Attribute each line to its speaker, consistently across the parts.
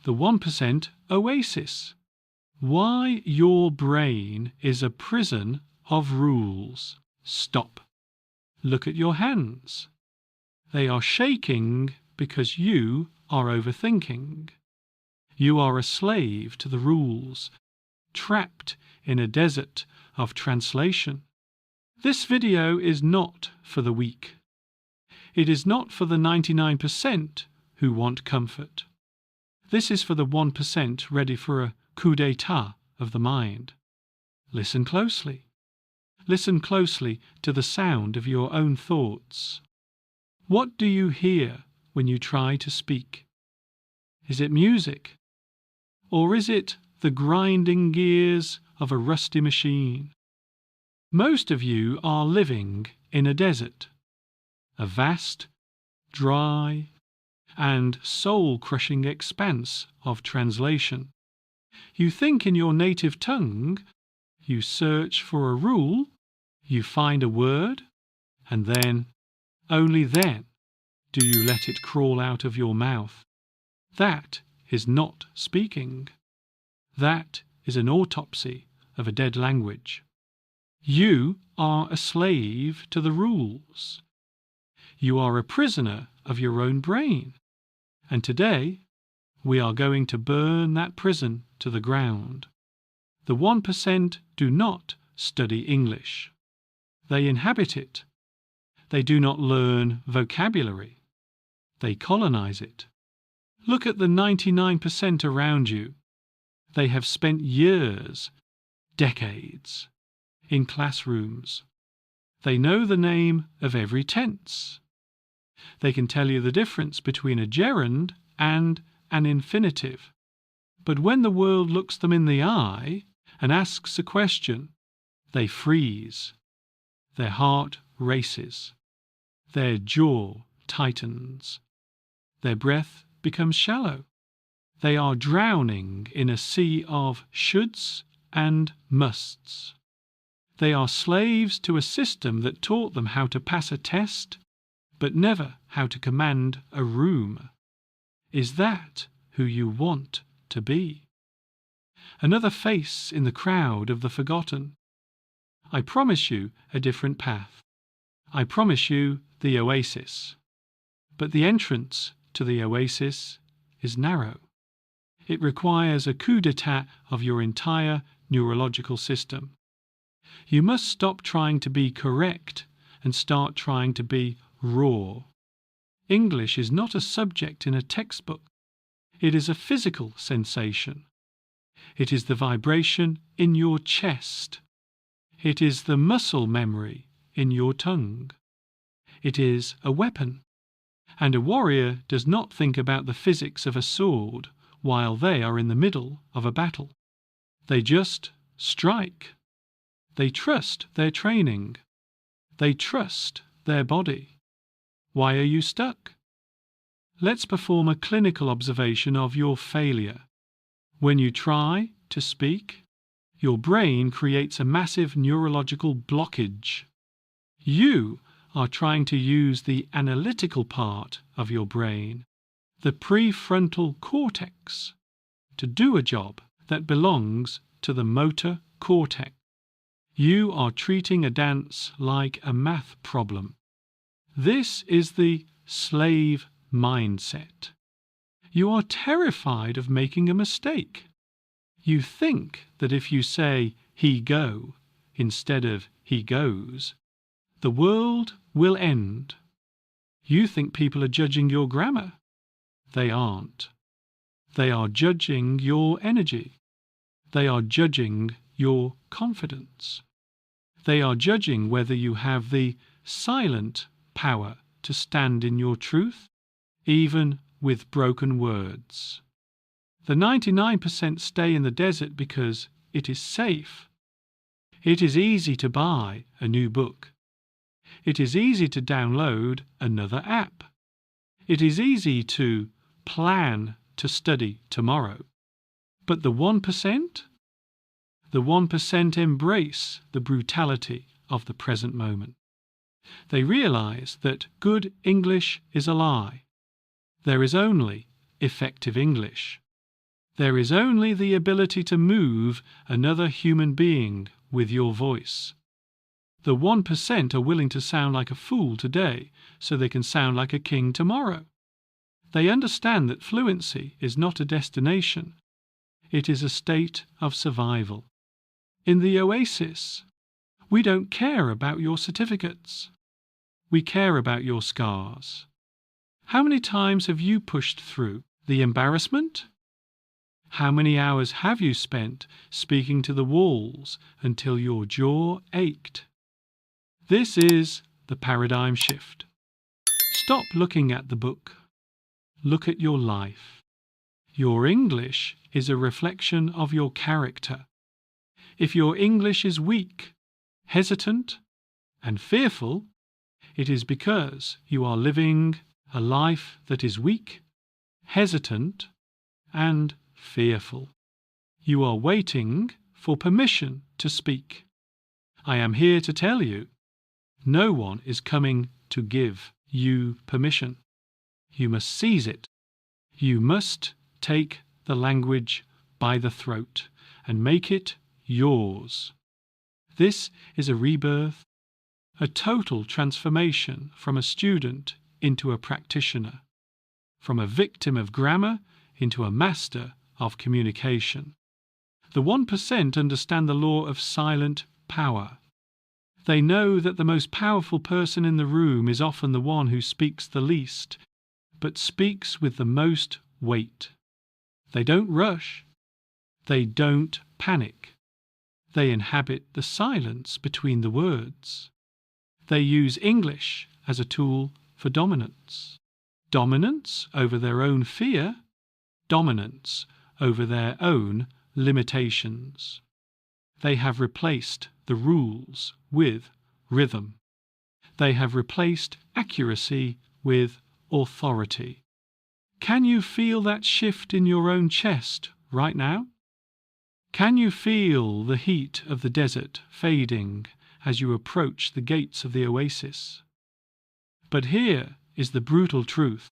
Speaker 1: the 1% Oasis. Why your brain is a prison of rules. Stop. Look at your hands. They are shaking because you are overthinking. You are a slave to the rules, trapped in a desert of translation. This video is not for the weak. It is not for the 99% who want comfort. This is for the 1% ready for a coup d'état of the mind. Listen closely. Listen closely to the sound of your own thoughts. What do you hear when you try to speak? Is it music? Or is it the grinding gears of a rusty machine? Most of you are living in a desert, a vast, dry, and soul-crushing expanse of translation. You think in your native tongue, you search for a rule, you find a word, and then, only then, do you let it crawl out of your mouth. That is not speaking. That is an autopsy of a dead language. You are a slave to the rules. You are a prisoner of your own brain. And today, we are going to burn that prison to the ground. The 1% do not study English. They inhabit it. They do not learn vocabulary. They colonize it. Look at the 99% around you. They have spent years, decades, in classrooms. They know the name of every tense. They can tell you the difference between a gerund and an infinitive. But when the world looks them in the eye and asks a question, they freeze. Their heart races. Their jaw tightens. Their breath becomes shallow. They are drowning in a sea of shoulds and musts. They are slaves to a system that taught them how to pass a test, but never how to command a room. Is that who you want to be? Another face in the crowd of the forgotten. I promise you a different path. I promise you the oasis. But the entrance to the oasis is narrow. It requires a coup d'état of your entire neurological system. You must stop trying to be correct and start trying to be raw. English is not a subject in a textbook. It is a physical sensation. It is the vibration in your chest. It is the muscle memory in your tongue. It is a weapon. And a warrior does not think about the physics of a sword while they are in the middle of a battle. They just strike. They trust their training. They trust their body. Why are you stuck? Let's perform a clinical observation of your failure. When you try to speak, your brain creates a massive neurological blockage. You are trying to use the analytical part of your brain, the prefrontal cortex, to do a job that belongs to the motor cortex. You are treating a dance like a math problem. This is the slave mindset. You are terrified of making a mistake. You think that if you say he go instead of he goes, the world will end. You think people are judging your grammar. They aren't. They are judging your energy. They are judging your confidence. They are judging whether you have the silent power to stand in your truth, even with broken words. The 99% stay in the desert because it is safe. It is easy to buy a new book. It is easy to download another app. It is easy to plan to study tomorrow. But the 1%? The 1% embrace the brutality of the present moment. They realize that good English is a lie. There is only effective English. There is only the ability to move another human being with your voice. The 1% are willing to sound like a fool today so they can sound like a king tomorrow. They understand that fluency is not a destination. It is a state of survival. In the Oasis, we don't care about your certificates. We care about your scars. How many times have you pushed through the embarrassment? How many hours have you spent speaking to the walls until your jaw ached? This is the paradigm shift. Stop looking at the book. Look at your life. Your English is a reflection of your character. If your English is weak, hesitant, and fearful, it is because you are living a life that is weak, hesitant, and fearful. You are waiting for permission to speak. I am here to tell you, no one is coming to give you permission. You must seize it. You must take the language by the throat and make it yours. This is a rebirth, a total transformation from a student into a practitioner, from a victim of grammar into a master of communication. The 1% understand the law of silent power. They know that the most powerful person in the room is often the one who speaks the least, but speaks with the most weight. They don't rush. They don't panic. They inhabit the silence between the words. They use English as a tool for dominance. Dominance over their own fear, dominance over their own limitations. They have replaced the rules with rhythm. They have replaced accuracy with authority. Can you feel that shift in your own chest right now? Can you feel the heat of the desert fading as you approach the gates of the oasis? But here is the brutal truth.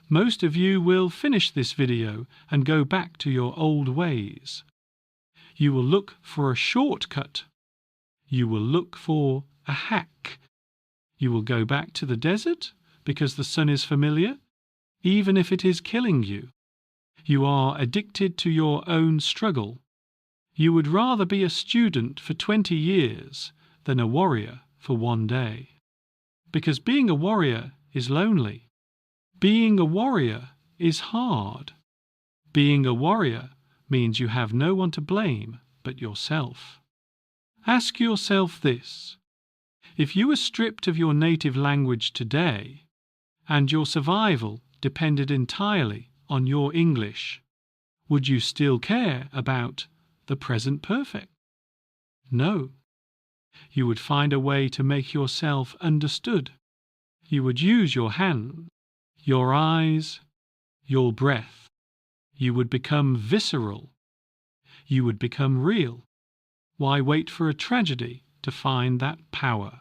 Speaker 1: Most of you will finish this video and go back to your old ways. You will look for a shortcut. You will look for a hack. You will go back to the desert because the sun is familiar, even if it is killing you. You are addicted to your own struggle. You would rather be a student for 20 years than a warrior for one day. Because being a warrior is lonely. Being a warrior is hard. Being a warrior means you have no one to blame but yourself. Ask yourself this. If you were stripped of your native language today, and your survival depended entirely on your English, would you still care about the present perfect? No. You would find a way to make yourself understood. You would use your hands, your eyes, your breath. You would become visceral. You would become real. Why wait for a tragedy to find that power?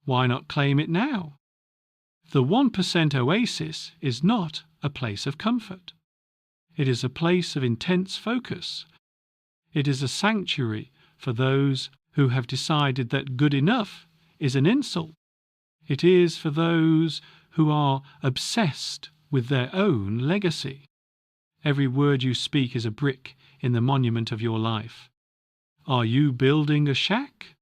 Speaker 1: Why not claim it now? The 1% oasis is not a place of comfort. It is a place of intense focus. It is a sanctuary for those who have decided that good enough is an insult. It is for those who are obsessed with their own legacy. Every word you speak is a brick in the monument of your life. Are you building a shack?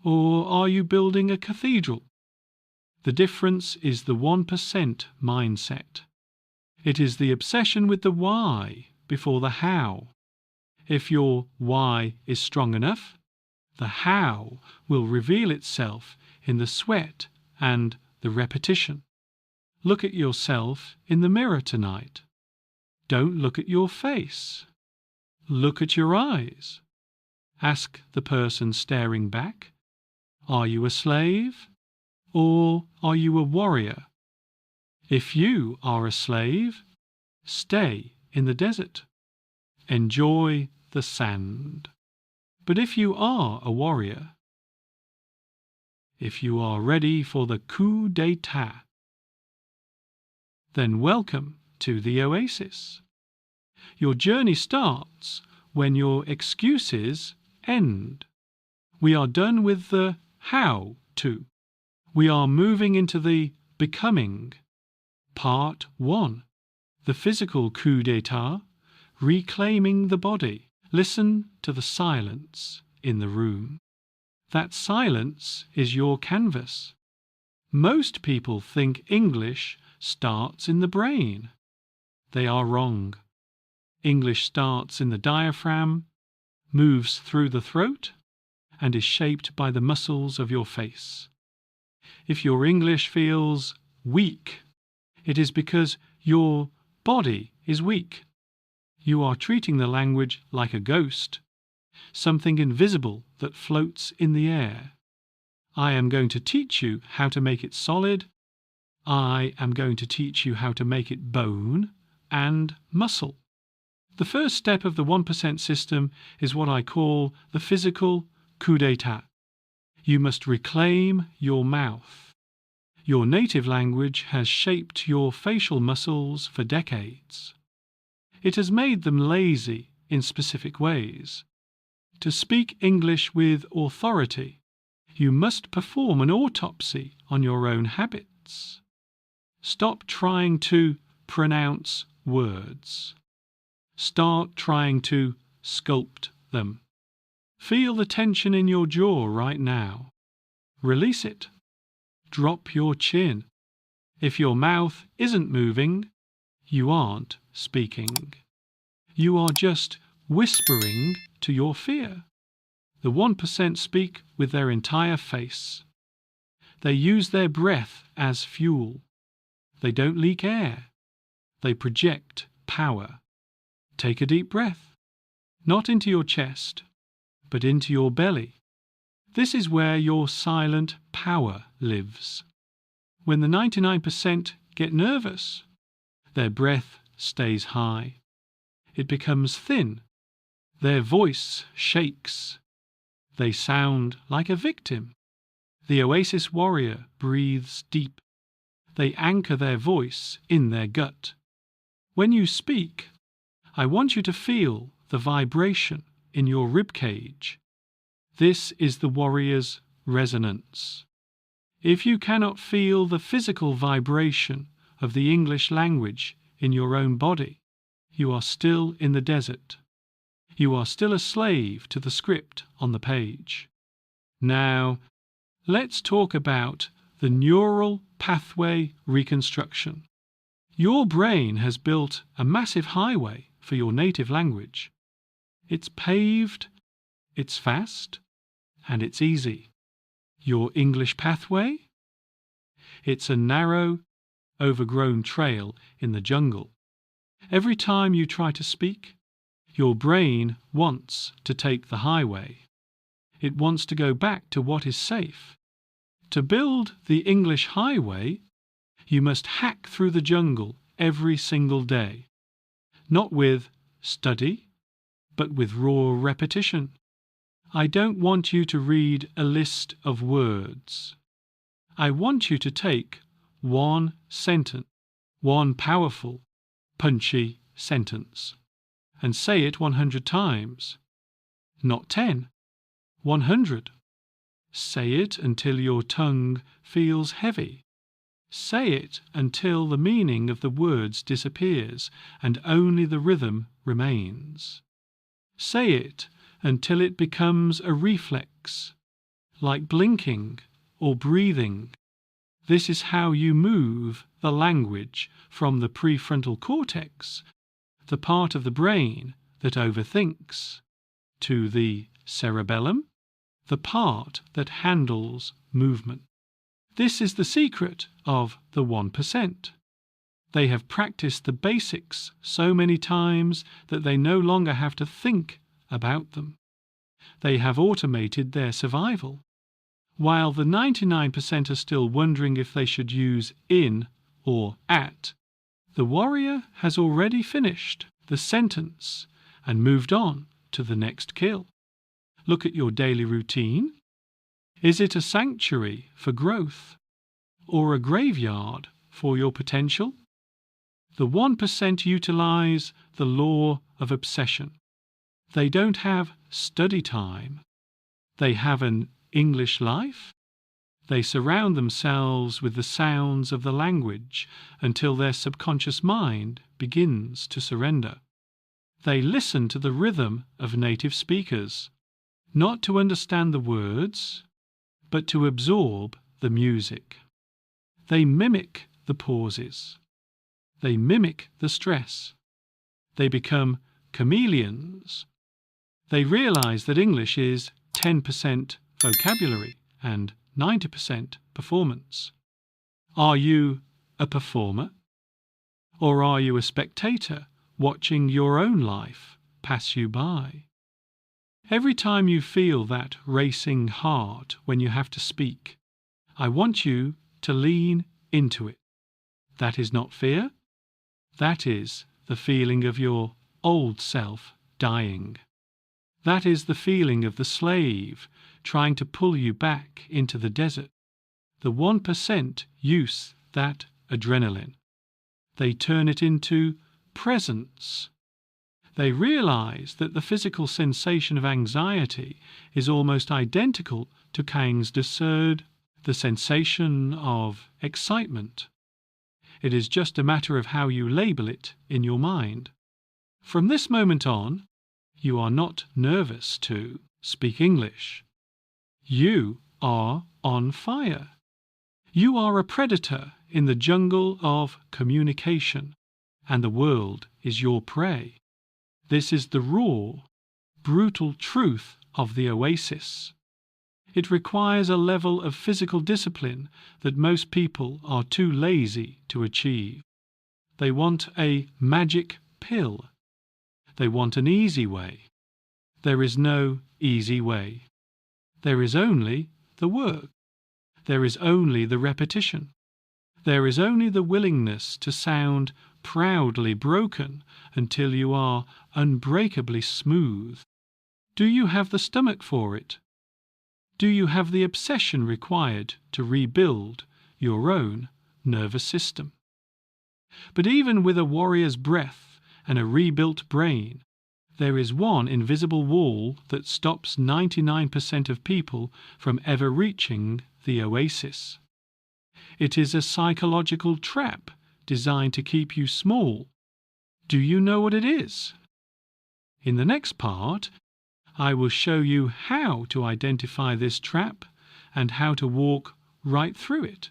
Speaker 1: Or are you building a cathedral? The difference is the 1% mindset. It is the obsession with the why before the how. If your why is strong enough, the how will reveal itself in the sweat and the repetition. Look at yourself in the mirror tonight. Don't look at your face. Look at your eyes. Ask the person staring back, are you a slave or are you a warrior? If you are a slave, stay in the desert. Enjoy the sand. But if you are a warrior, if you are ready for the coup d'etat, then welcome to the oasis. Your journey starts when your excuses end. We are done with the how to. We are moving into the becoming. Part 1. The physical coup d'etat, reclaiming the body. Listen to the silence in the room. That silence is your canvas. Most people think English starts in the brain. They are wrong. English starts in the diaphragm, moves through the throat, and is shaped by the muscles of your face. If your English feels weak, it is because your body is weak. You are treating the language like a ghost, something invisible that floats in the air. I am going to teach you how to make it solid. I am going to teach you how to make it bone and muscle. The first step of the 1% system is what I call the physical coup d'etat. You must reclaim your mouth. Your native language has shaped your facial muscles for decades. It has made them lazy in specific ways. To speak English with authority, you must perform an autopsy on your own habits. Stop trying to pronounce words. Start trying to sculpt them. Feel the tension in your jaw right now. Release it. Drop your chin. If your mouth isn't moving, you aren't speaking. You are just whispering to your fear. The 1% speak with their entire face. They use their breath as fuel. They don't leak air. They project power. Take a deep breath, not into your chest, but into your belly. This is where your silent power lives. When the 99% get nervous, their breath stays high. It becomes thin. Their voice shakes. They sound like a victim. The Oasis warrior breathes deep. They anchor their voice in their gut. When you speak, I want you to feel the vibration in your rib cage. This is the warrior's resonance. If you cannot feel the physical vibration of the English language in your own body, you are still in the desert. You are still a slave to the script on the page. Now, let's talk about the neural pathway reconstruction. Your brain has built a massive highway for your native language. It's paved, it's fast, and it's easy. Your English pathway? It's a narrow, overgrown trail in the jungle. Every time you try to speak, your brain wants to take the highway. It wants to go back to what is safe. To build the English highway, you must hack through the jungle every single day. Not with study, but with raw repetition. I don't want you to read a list of words. I want you to take one sentence, one powerful, punchy sentence, and say it 100 times. Not 10, 100. Say it until your tongue feels heavy. Say it until the meaning of the words disappears and only the rhythm remains. Say it until it becomes a reflex, like blinking or breathing. This is how you move the language from the prefrontal cortex, the part of the brain that overthinks, to the cerebellum, the part that handles movement. This is the secret of the 1%. They have practiced the basics so many times that they no longer have to think about them. They have automated their survival. While the 99% are still wondering if they should use in or at, the warrior has already finished the sentence and moved on to the next kill. Look at your daily routine. Is it a sanctuary for growth or a graveyard for your potential? The 1% utilize the law of obsession. They don't have study time. They have an English life. They surround themselves with the sounds of the language until their subconscious mind begins to surrender. They listen to the rhythm of native speakers, not to understand the words, but to absorb the music. They mimic the pauses. They mimic the stress. They become chameleons. They realize that English is 10% vocabulary and 90% performance. Are you a performer? Or are you a spectator watching your own life pass you by? Every time you feel that racing heart when you have to speak, I want you to lean into it. That is not fear. That is the feeling of your old self dying. That is the feeling of the slave trying to pull you back into the desert. The 1% use that adrenaline. They turn it into presence. They realize that the physical sensation of anxiety is almost identical to Kang's dessert, the sensation of excitement. It is just a matter of how you label it in your mind. From this moment on, you are not nervous to speak English. You are on fire. You are a predator in the jungle of communication, and the world is your prey. This is the raw, brutal truth of the Oasis. It requires a level of physical discipline that most people are too lazy to achieve. They want a magic pill. They want an easy way. There is no easy way. There is only the work. There is only the repetition. There is only the willingness to sound proudly broken until you are unbreakably smooth. Do you have the stomach for it? Do you have the obsession required to rebuild your own nervous system? But even with a warrior's breath and a rebuilt brain, there is one invisible wall that stops 99% of people from ever reaching the oasis. It is a psychological trap designed to keep you small. Do you know what it is? In the next part, I will show you how to identify this trap and how to walk right through it.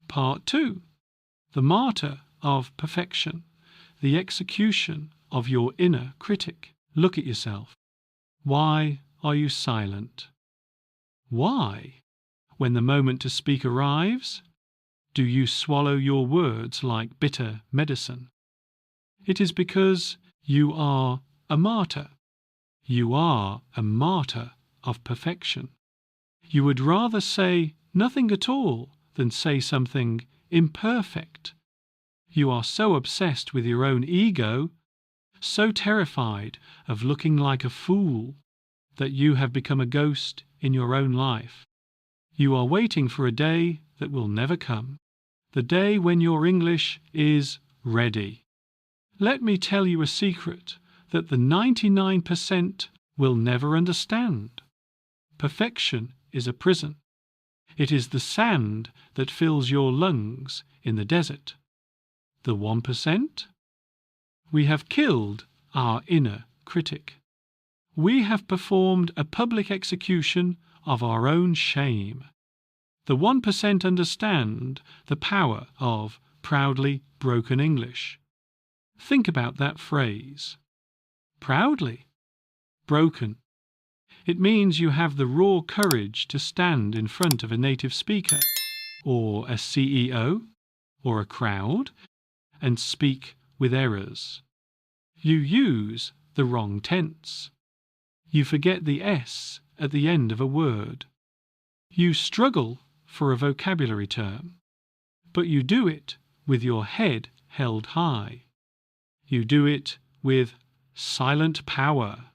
Speaker 1: Part 2. The martyr of perfection, the execution of your inner critic. Look at yourself. Why are you silent? Why, when the moment to speak arrives, do you swallow your words like bitter medicine? It is because you are a martyr. You are a martyr of perfection. You would rather say nothing at all than say something imperfect. You are so obsessed with your own ego, so terrified of looking like a fool, that you have become a ghost in your own life. You are waiting for a day that will never come, the day when your English is ready. Let me tell you a secret that the 99% will never understand. Perfection is a prison. It is the sand that fills your lungs in the desert. The 1%? We have killed our inner critic. We have performed a public execution of our own shame. The 1% understand the power of proudly broken English. Think about that phrase. Proudly broken. It means you have the raw courage to stand in front of a native speaker, or a CEO, or a crowd, and speak with errors. You use the wrong tense. You forget the S at the end of a word. You struggle for a vocabulary term, but you do it with your head held high. You do it with silent power,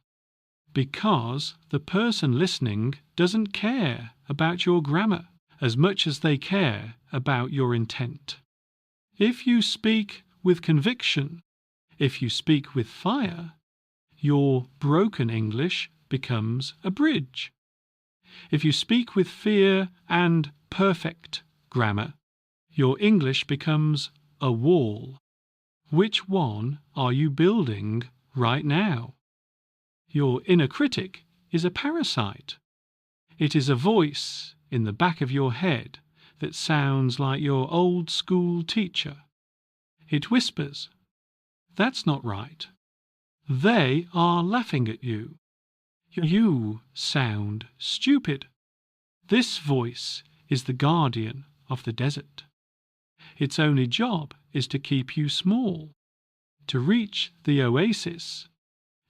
Speaker 1: because the person listening doesn't care about your grammar as much as they care about your intent. If you speak with conviction, if you speak with fire, your broken English becomes a bridge. If you speak with fear and perfect grammar, your English becomes a wall. Which one are you building right now? Your inner critic is a parasite. It is a voice in the back of your head that sounds like your old school teacher. It whispers, "That's not right." They are laughing at you. You sound stupid. This voice is the guardian of the desert. Its only job is to keep you small. To reach the oasis,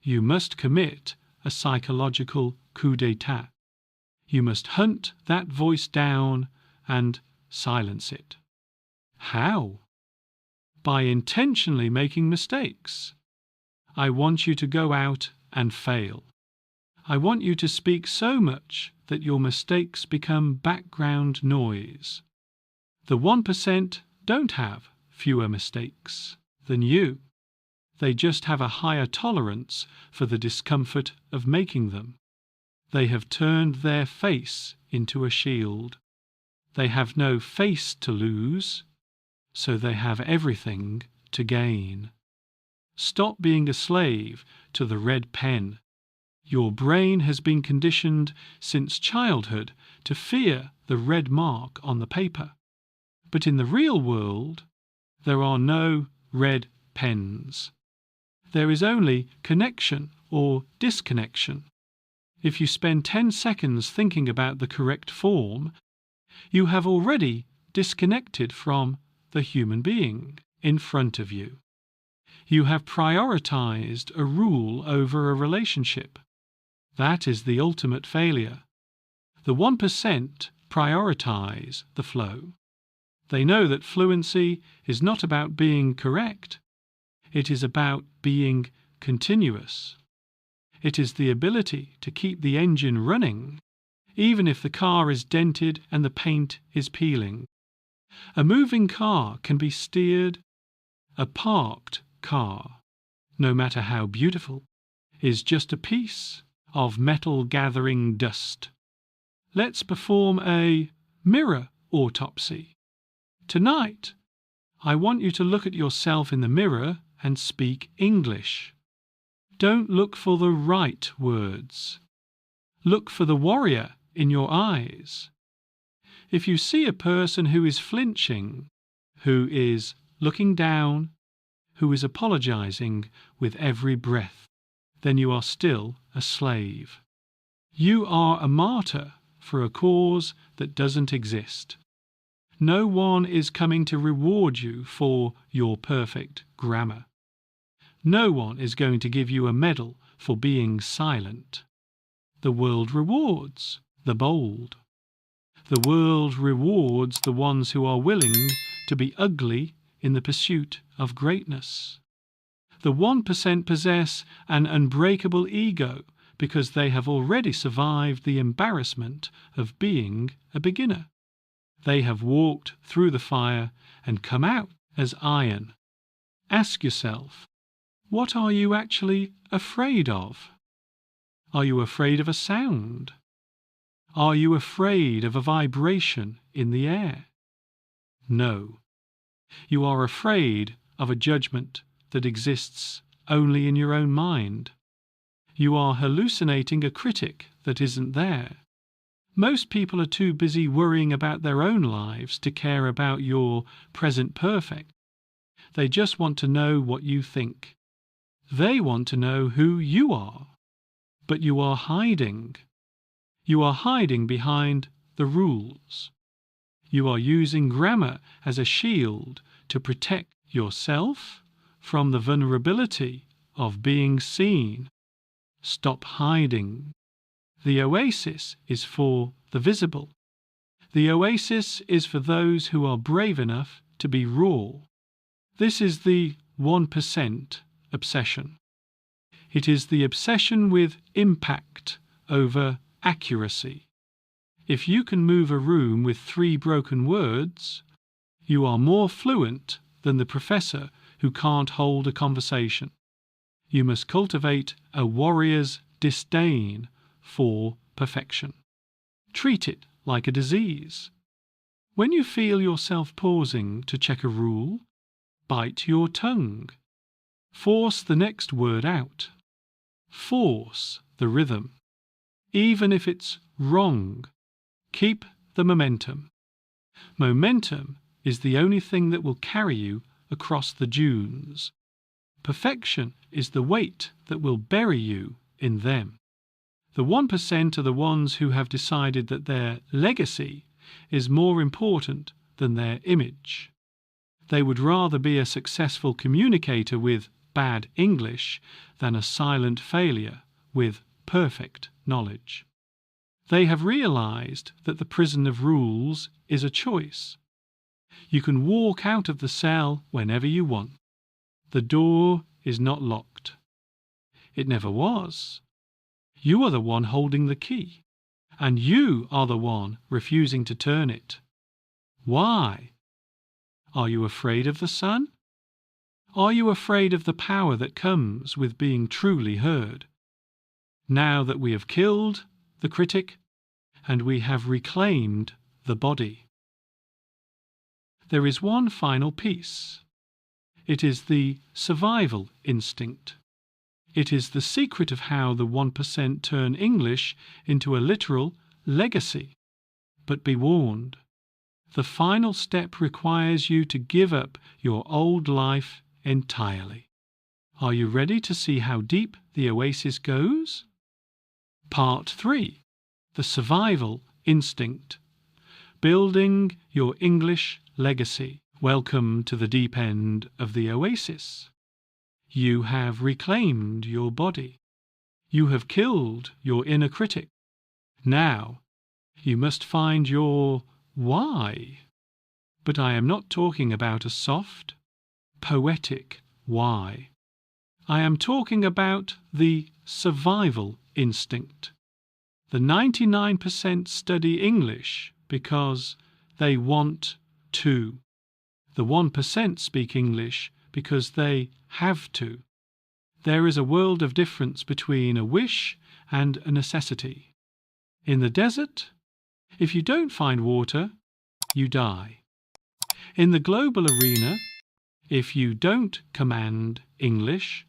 Speaker 1: you must commit a psychological coup d'etat. You must hunt that voice down and silence it. How? By intentionally making mistakes. I want you to go out and fail. I want you to speak so much that your mistakes become background noise. The 1% don't have fewer mistakes than you. They just have a higher tolerance for the discomfort of making them. They have turned their face into a shield. They have no face to lose, so they have everything to gain. Stop being a slave to the red pen. Your brain has been conditioned since childhood to fear the red mark on the paper. But in the real world, there are no red pens. There is only connection or disconnection. If you spend 10 seconds thinking about the correct form, you have already disconnected from the human being in front of you. You have prioritized a rule over a relationship. That is the ultimate failure. The 1% prioritize the flow. They know that fluency is not about being correct. It is about being continuous. It is the ability to keep the engine running, even if the car is dented and the paint is peeling. A moving car can be steered. A parked car, no matter how beautiful, is just a piece of metal gathering dust. Let's perform a mirror autopsy. Tonight, I want you to look at yourself in the mirror and speak English. Don't look for the right words. Look for the warrior in your eyes. If you see a person who is flinching, who is looking down, who is apologizing with every breath, then you are still a slave. You are a martyr for a cause that doesn't exist. No one is coming to reward you for your perfect grammar. No one is going to give you a medal for being silent. The world rewards the bold. The world rewards the ones who are willing to be ugly in the pursuit of greatness. The 1% possess an unbreakable ego because they have already survived the embarrassment of being a beginner. They have walked through the fire and come out as iron. Ask yourself, what are you actually afraid of? Are you afraid of a sound? Are you afraid of a vibration in the air? No. You are afraid of a judgment that exists only in your own mind. You are hallucinating a critic that isn't there. Most people are too busy worrying about their own lives to care about your present perfect. They just want to know what you think. They want to know who you are. But you are hiding. You are hiding behind the rules. You are using grammar as a shield to protect yourself from the vulnerability of being seen. Stop hiding. The oasis is for the visible. The oasis is for those who are brave enough to be raw. This is the 1% obsession. It is the obsession with impact over accuracy. If you can move a room with 3 broken words, you are more fluent than the professor who can't hold a conversation. You must cultivate a warrior's disdain for perfection. Treat it like a disease. When you feel yourself pausing to check a rule, bite your tongue. Force the next word out. Force the rhythm. Even if it's wrong, keep the momentum. Momentum is the only thing that will carry you across the dunes. Perfection is the weight that will bury you in them. The 1% are the ones who have decided that their legacy is more important than their image. They would rather be a successful communicator with bad English than a silent failure with perfect knowledge. They have realized that the prison of rules is a choice. You can walk out of the cell whenever you want. The door is not locked. It never was. You are the one holding the key, and you are the one refusing to turn it. Why? Are you afraid of the sun? Are you afraid of the power that comes with being truly heard? Now that we have killed the critic and we have reclaimed the body. There is one final piece. It is the survival instinct. It is the secret of how the 1% turn English into a literal legacy. But be warned, the final step requires you to give up your old life entirely. Are you ready to see how deep the oasis goes? Part 3. The survival instinct. Building your English legacy. Welcome to the deep end of the oasis. You have reclaimed your body. You have killed your inner critic. Now, you must find your why. But I am not talking about a soft, poetic why. I am talking about the survival instinct. The 99% study English because they want to. The 1% speak English because they have to. There is a world of difference between a wish and a necessity. In the desert, if you don't find water, you die. In the global arena, if you don't command English,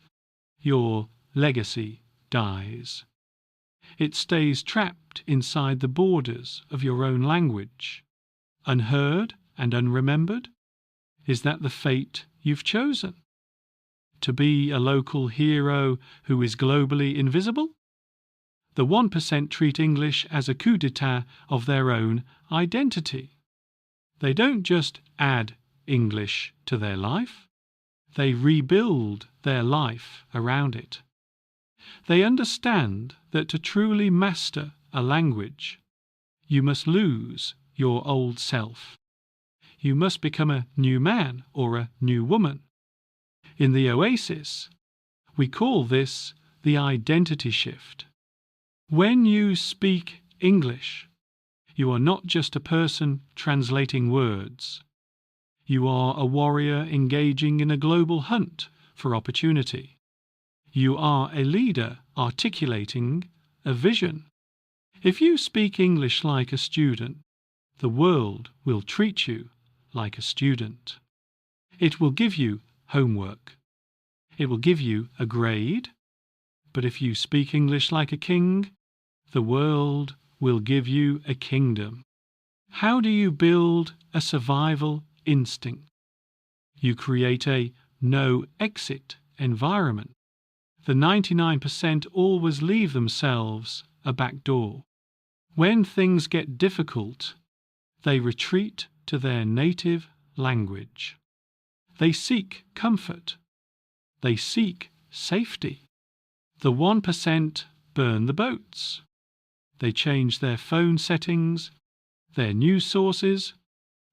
Speaker 1: your legacy dies. It stays trapped inside the borders of your own language. Unheard and unremembered? Is that the fate you've chosen? To be a local hero who is globally invisible? The 1% treat English as a coup d'etat of their own identity. They don't just add English to their life. They rebuild their life around it. They understand that to truly master a language, you must lose your old self. You must become a new man or a new woman. In the oasis, we call this the identity shift. When you speak English, you are not just a person translating words. You are a warrior engaging in a global hunt for opportunity. You are a leader articulating a vision. If you speak English like a student, the world will treat you like a student. It will give you homework. It will give you a grade. But if you speak English like a king, the world will give you a kingdom. How do you build a survival instinct? You create a no-exit environment. The 99% always leave themselves a back door. When things get difficult, they retreat to their native language. They seek comfort. They seek safety. The 1% burn the boats. They change their phone settings, their news sources,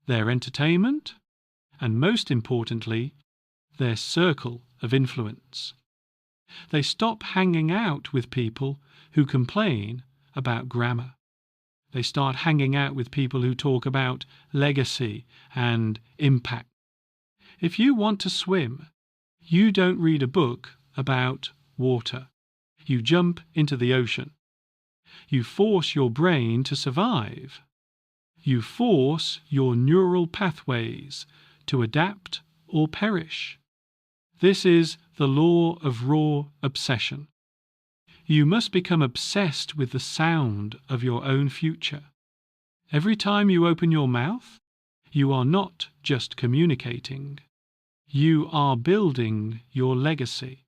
Speaker 1: their entertainment, and most importantly, their circle of influence. They stop hanging out with people who complain about grammar. They start hanging out with people who talk about legacy and impact. If you want to swim, You don't read a book about water. You jump into the ocean. You force your brain to survive. You force your neural pathways to adapt or perish. This is the law of raw obsession. You must become obsessed with the sound of your own future. Every time you open your mouth, you are not just communicating. You are building your legacy.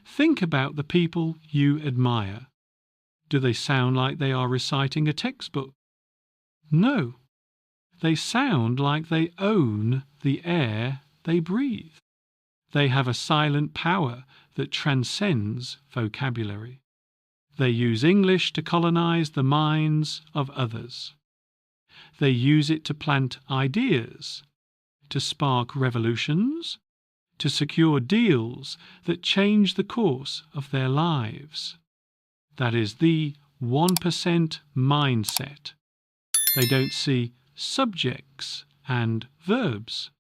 Speaker 1: Think about the people you admire. Do they sound like they are reciting a textbook? No. They sound like they own the air they breathe. They have a silent power that transcends vocabulary. They use English to colonize the minds of others. They use it to plant ideas, to spark revolutions, to secure deals that change the course of their lives. That is the 1% mindset. They don't see subjects and verbs.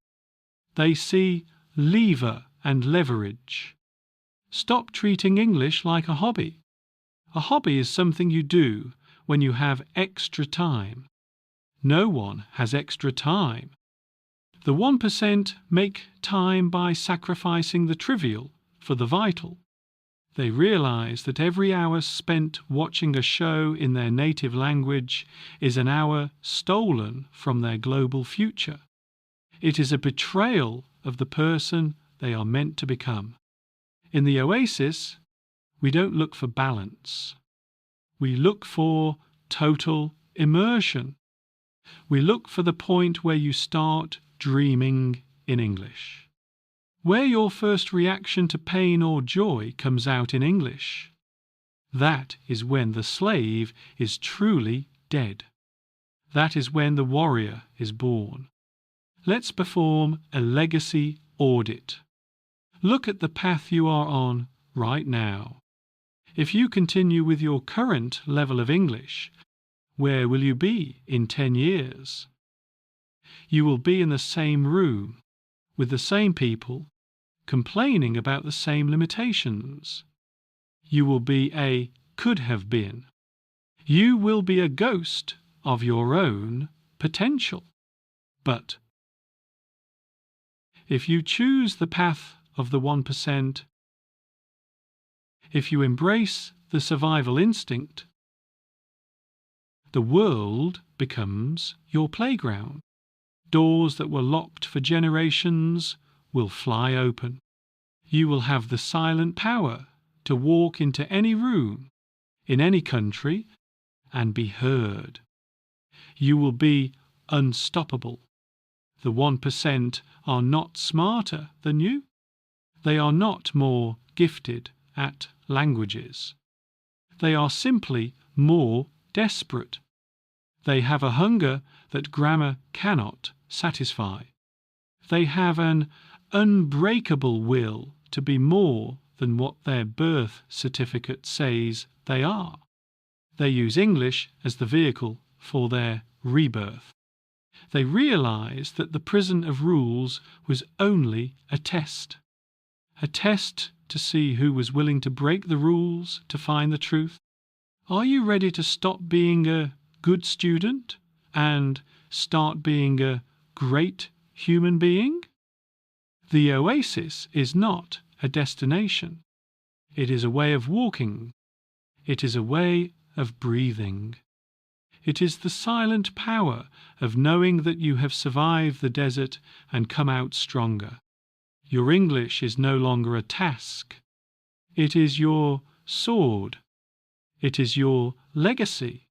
Speaker 1: They see lever and leverage. Stop treating English like a hobby. A hobby is something you do when you have extra time. No one has extra time. The 1% make time by sacrificing the trivial for the vital. They realize that every hour spent watching a show in their native language is an hour stolen from their global future. It is a betrayal of the person they are meant to become. In the Oasis, we don't look for balance. We look for total immersion. We look for the point where you start dreaming in English. Where your first reaction to pain or joy comes out in English. That is when the slave is truly dead. That is when the warrior is born. Let's perform a legacy audit. Look at the path you are on right now. If you continue with your current level of English, where will you be in 10 years? You will be in the same room, with the same people, complaining about the same limitations. You will be a could have been. You will be a ghost of your own potential. But if you choose the path of the 1%, if you embrace the survival instinct, the world becomes your playground. Doors that were locked for generations will fly open. You will have the silent power to walk into any room, in any country, and be heard. You will be unstoppable. The 1% are not smarter than you. They are not more gifted at languages. They are simply more desperate. They have a hunger that grammar cannot satisfy. They have an unbreakable will to be more than what their birth certificate says they are. They use English as the vehicle for their rebirth. They realize that the prison of rules was only a test to see who was willing to break the rules to find the truth. Are you ready to stop being a good student and start being a great human being? The Oasis is not a destination. It is a way of walking. It is a way of breathing. It is the silent power of knowing that you have survived the desert and come out stronger. Your English is no longer a task. It is your sword. It is your legacy.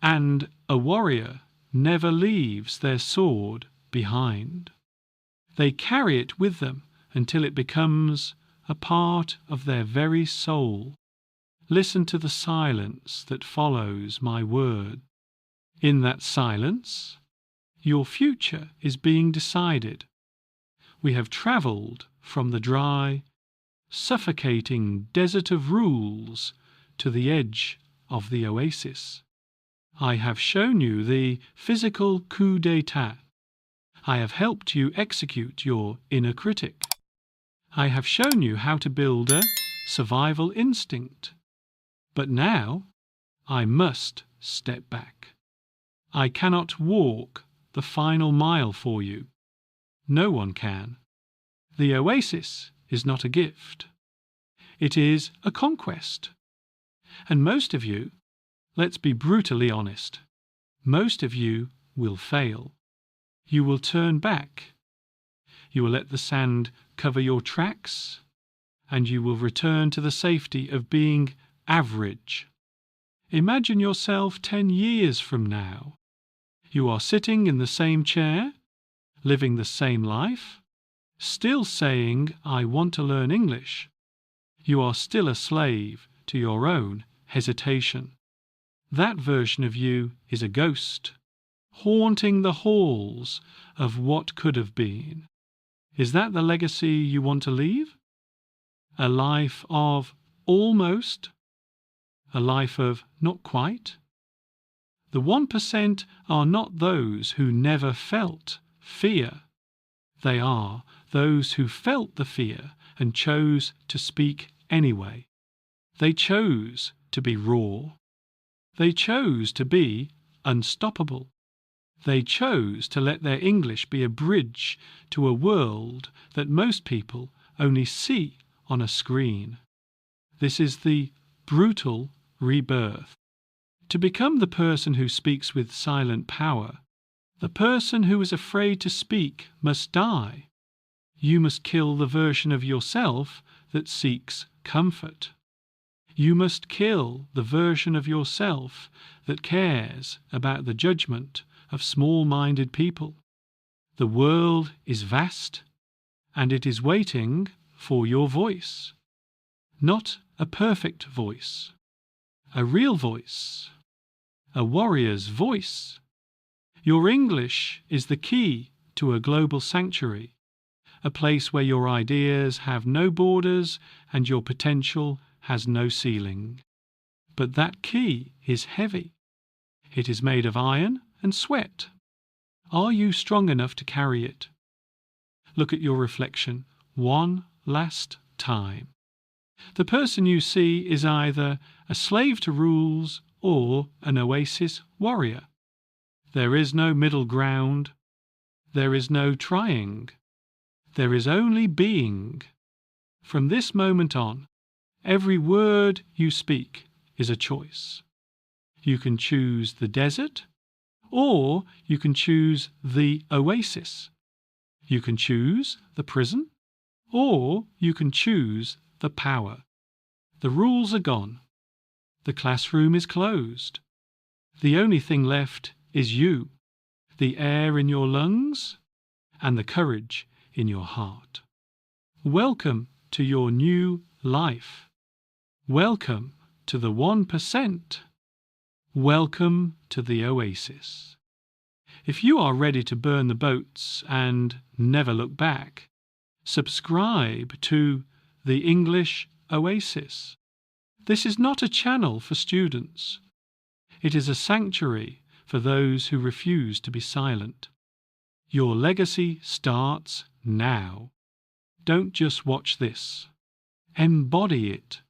Speaker 1: And a warrior never leaves their sword behind. They carry it with them until it becomes a part of their very soul. Listen to the silence that follows my word. In that silence, your future is being decided. We have travelled from the dry, suffocating desert of rules to the edge of the oasis. I have shown you the physical coup d'état. I have helped you execute your inner critic. I have shown you how to build a survival instinct. But now I must step back. I cannot walk the final mile for you. No one can. The oasis is not a gift. It is a conquest. And most of you, let's be brutally honest, most of you will fail. You will turn back. You will let the sand cover your tracks, and you will return to the safety of being average. Imagine yourself 10 years from now. You are sitting in the same chair, living the same life, still saying, "I want to learn English." You are still a slave to your own hesitation. That version of you is a ghost, haunting the halls of what could have been. Is that the legacy you want to leave? A life of almost? A life of not quite? The 1% are not those who never felt fear. They are those who felt the fear and chose to speak anyway. They chose to be raw. They chose to be unstoppable. They chose to let their English be a bridge to a world that most people only see on a screen. This is the brutal rebirth. To become the person who speaks with silent power, the person who is afraid to speak must die. You must kill the version of yourself that seeks comfort. You must kill the version of yourself that cares about the judgment of small-minded people. The world is vast, and it is waiting for your voice. Not a perfect voice, a real voice, a warrior's voice. Your English is the key to a global sanctuary, a place where your ideas have no borders and your potential has no ceiling. But that key is heavy. It is made of iron and sweat. Are you strong enough to carry it? Look at your reflection one last time. The person you see is either a slave to rules or an oasis warrior. There is no middle ground. There is no trying. There is only being. From this moment on, every word you speak is a choice. You can choose the desert, or you can choose the oasis. You can choose the prison, or you can choose the power. The rules are gone. The classroom is closed. The only thing left is you, the air in your lungs, and the courage in your heart. Welcome to your new life. Welcome to the 1%. Welcome to the oasis. If you are ready to burn the boats and never look back, subscribe to the English Oasis. This is not a channel for students. It is a sanctuary for those who refuse to be silent. Your legacy starts now. Don't just watch this. Embody it.